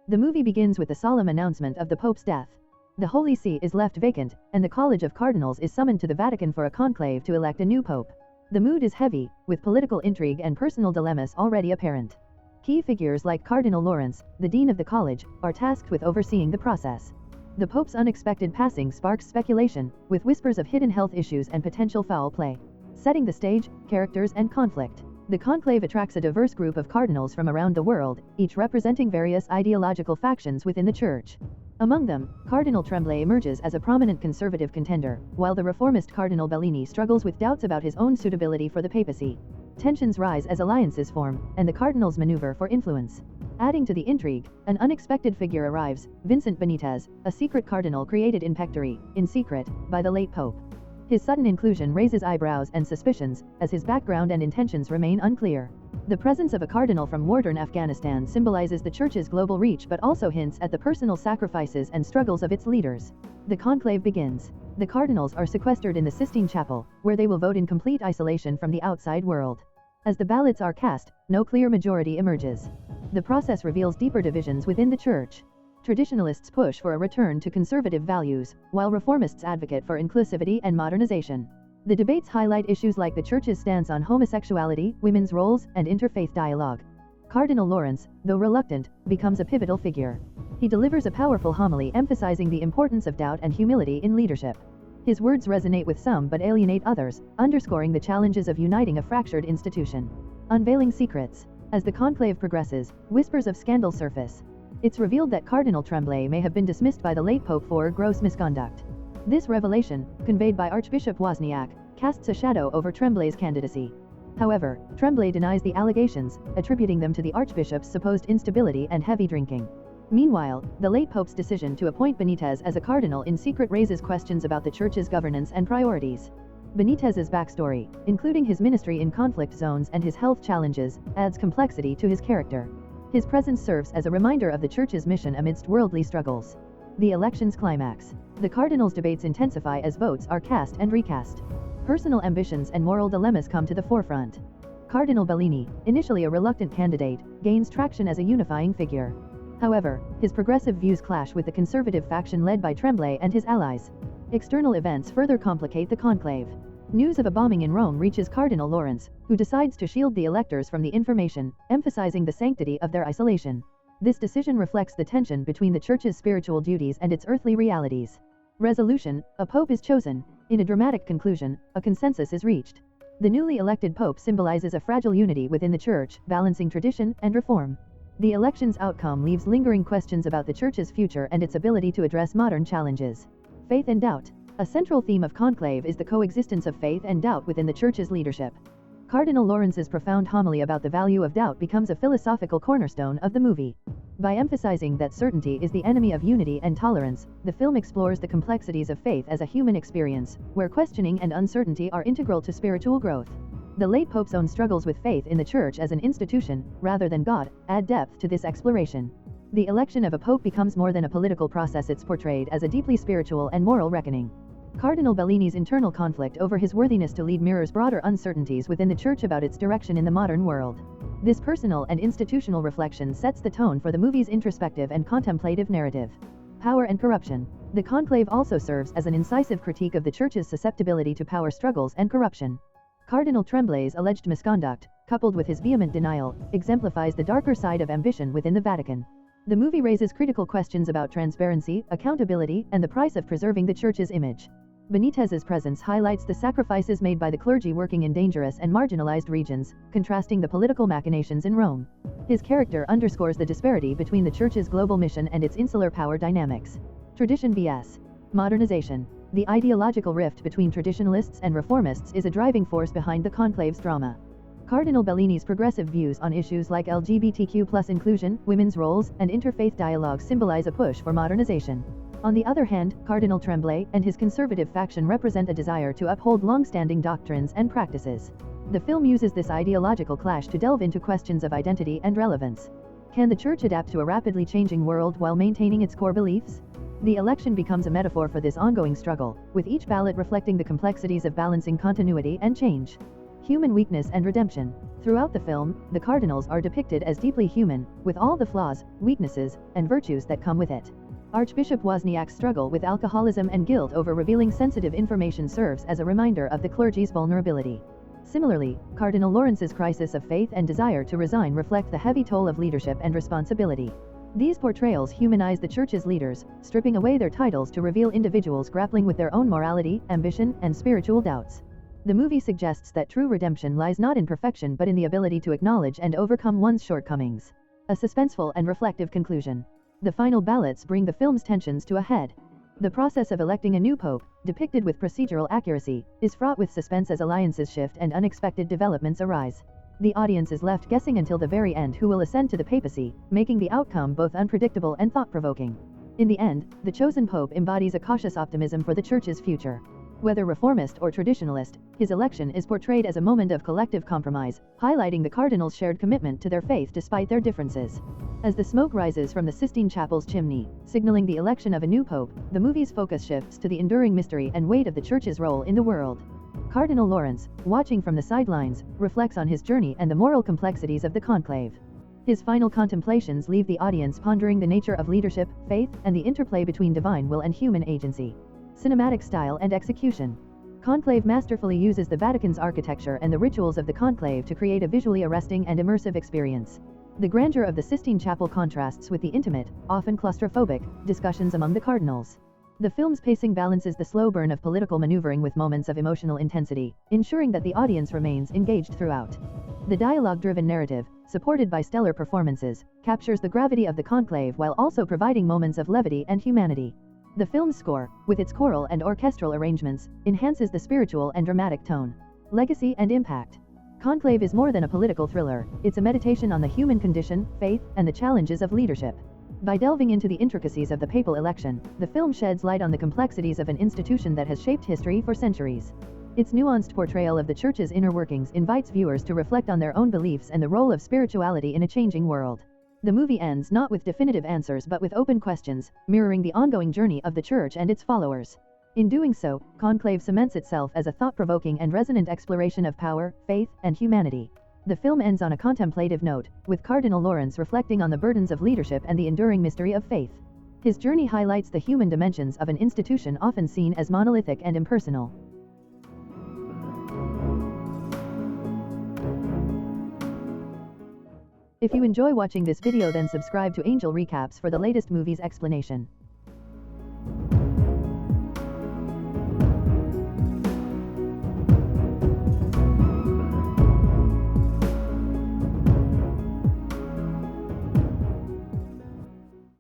The movie begins with the solemn announcement of the Pope's death. The Holy See is left vacant, and the College of Cardinals is summoned to the Vatican for a conclave to elect a new pope. The mood is heavy, with political intrigue and personal dilemmas already apparent. Key figures like Cardinal Lawrence, the dean of the college, are tasked with overseeing the process. The Pope's unexpected passing sparks speculation, with whispers of hidden health issues and potential foul play. Setting the stage, characters and conflict. The conclave attracts a diverse group of cardinals from around the world, each representing various ideological factions within the Church. Among them, Cardinal Tremblay emerges as a prominent conservative contender, while the reformist Cardinal Bellini struggles with doubts about his own suitability for the papacy. Tensions rise as alliances form, and the cardinals maneuver for influence. Adding to the intrigue, an unexpected figure arrives, Vincent Benitez, a secret cardinal created in pectore, in secret, by the late Pope. His sudden inclusion raises eyebrows and suspicions, as his background and intentions remain unclear. The presence of a cardinal from war-torn Afghanistan symbolizes the Church's global reach but also hints at the personal sacrifices and struggles of its leaders. The conclave begins. The cardinals are sequestered in the Sistine Chapel, where they will vote in complete isolation from the outside world. As the ballots are cast, no clear majority emerges. The process reveals deeper divisions within the Church. Traditionalists push for a return to conservative values, while reformists advocate for inclusivity and modernization. The debates highlight issues like the Church's stance on homosexuality, women's roles, and interfaith dialogue. Cardinal Lawrence, though reluctant, becomes a pivotal figure. He delivers a powerful homily emphasizing the importance of doubt and humility in leadership. His words resonate with some but alienate others, underscoring the challenges of uniting a fractured institution. Unveiling secrets. As the conclave progresses, whispers of scandal surface. It's revealed that Cardinal Tremblay may have been dismissed by the late Pope for gross misconduct. This revelation, conveyed by Archbishop Wozniak, casts a shadow over Tremblay's candidacy. However, Tremblay denies the allegations, attributing them to the Archbishop's supposed instability and heavy drinking. Meanwhile, the late Pope's decision to appoint Benitez as a cardinal in secret raises questions about the Church's governance and priorities. Benitez's backstory, including his ministry in conflict zones and his health challenges, adds complexity to his character. His presence serves as a reminder of the Church's mission amidst worldly struggles. The election's climax. The cardinals' debates intensify as votes are cast and recast. Personal ambitions and moral dilemmas come to the forefront. Cardinal Bellini, initially a reluctant candidate, gains traction as a unifying figure. However, his progressive views clash with the conservative faction led by Tremblay and his allies. External events further complicate the conclave. News of a bombing in Rome reaches Cardinal Lawrence, who decides to shield the electors from the information, emphasizing the sanctity of their isolation. This decision reflects the tension between the Church's spiritual duties and its earthly realities. Resolution: a pope is chosen. In a dramatic conclusion, a consensus is reached. The newly elected pope symbolizes a fragile unity within the Church, balancing tradition and reform. The election's outcome leaves lingering questions about the Church's future and its ability to address modern challenges. Faith and doubt. A central theme of Conclave is the coexistence of faith and doubt within the Church's leadership. Cardinal Lawrence's profound homily about the value of doubt becomes a philosophical cornerstone of the movie. By emphasizing that certainty is the enemy of unity and tolerance, the film explores the complexities of faith as a human experience, where questioning and uncertainty are integral to spiritual growth. The late Pope's own struggles with faith in the Church as an institution, rather than God, add depth to this exploration. The election of a pope becomes more than a political process, it's portrayed as a deeply spiritual and moral reckoning. Cardinal Bellini's internal conflict over his worthiness to lead mirrors broader uncertainties within the Church about its direction in the modern world. This personal and institutional reflection sets the tone for the movie's introspective and contemplative narrative. Power and corruption. The conclave also serves as an incisive critique of the Church's susceptibility to power struggles and corruption. Cardinal Tremblay's alleged misconduct, coupled with his vehement denial, exemplifies the darker side of ambition within the Vatican. The movie raises critical questions about transparency, accountability, and the price of preserving the Church's image. Benitez's presence highlights the sacrifices made by the clergy working in dangerous and marginalized regions, contrasting the political machinations in Rome. His character underscores the disparity between the Church's global mission and its insular power dynamics. Tradition vs. modernization. The ideological rift between traditionalists and reformists is a driving force behind the conclave's drama. Cardinal Bellini's progressive views on issues like LGBTQ+ inclusion, women's roles, and interfaith dialogue symbolize a push for modernization. On the other hand, Cardinal Tremblay and his conservative faction represent a desire to uphold long-standing doctrines and practices. The film uses this ideological clash to delve into questions of identity and relevance. Can the Church adapt to a rapidly changing world while maintaining its core beliefs? The election becomes a metaphor for this ongoing struggle, with each ballot reflecting the complexities of balancing continuity and change. Human weakness and redemption. Throughout the film, the cardinals are depicted as deeply human, with all the flaws, weaknesses, and virtues that come with it. Archbishop Wozniak's struggle with alcoholism and guilt over revealing sensitive information serves as a reminder of the clergy's vulnerability. Similarly, Cardinal Lawrence's crisis of faith and desire to resign reflect the heavy toll of leadership and responsibility. These portrayals humanize the Church's leaders, stripping away their titles to reveal individuals grappling with their own morality, ambition, and spiritual doubts. The movie suggests that true redemption lies not in perfection but in the ability to acknowledge and overcome one's shortcomings. A suspenseful and reflective conclusion. The final ballots bring the film's tensions to a head. The process of electing a new pope, depicted with procedural accuracy, is fraught with suspense as alliances shift and unexpected developments arise. The audience is left guessing until the very end who will ascend to the papacy, making the outcome both unpredictable and thought-provoking. In the end, the chosen pope embodies a cautious optimism for the Church's future. Whether reformist or traditionalist, his election is portrayed as a moment of collective compromise, highlighting the cardinals' shared commitment to their faith despite their differences. As the smoke rises from the Sistine Chapel's chimney, signaling the election of a new pope, the movie's focus shifts to the enduring mystery and weight of the Church's role in the world. Cardinal Lawrence, watching from the sidelines, reflects on his journey and the moral complexities of the conclave. His final contemplations leave the audience pondering the nature of leadership, faith, and the interplay between divine will and human agency. Cinematic style and execution. Conclave masterfully uses the Vatican's architecture and the rituals of the conclave to create a visually arresting and immersive experience. The grandeur of the Sistine Chapel contrasts with the intimate, often claustrophobic, discussions among the cardinals. The film's pacing balances the slow burn of political maneuvering with moments of emotional intensity, ensuring that the audience remains engaged throughout. The dialogue-driven narrative, supported by stellar performances, captures the gravity of the conclave while also providing moments of levity and humanity. The film's score, with its choral and orchestral arrangements, enhances the spiritual and dramatic tone. Legacy and impact. Conclave is more than a political thriller, it's a meditation on the human condition, faith, and the challenges of leadership. By delving into the intricacies of the papal election, the film sheds light on the complexities of an institution that has shaped history for centuries. Its nuanced portrayal of the Church's inner workings invites viewers to reflect on their own beliefs and the role of spirituality in a changing world. The movie ends not with definitive answers but with open questions, mirroring the ongoing journey of the Church and its followers. In doing so, Conclave cements itself as a thought-provoking and resonant exploration of power, faith, and humanity. The film ends on a contemplative note, with Cardinal Lawrence reflecting on the burdens of leadership and the enduring mystery of faith. His journey highlights the human dimensions of an institution often seen as monolithic and impersonal. If you enjoy watching this video, then subscribe to Angel Recaps for the latest movies explanation.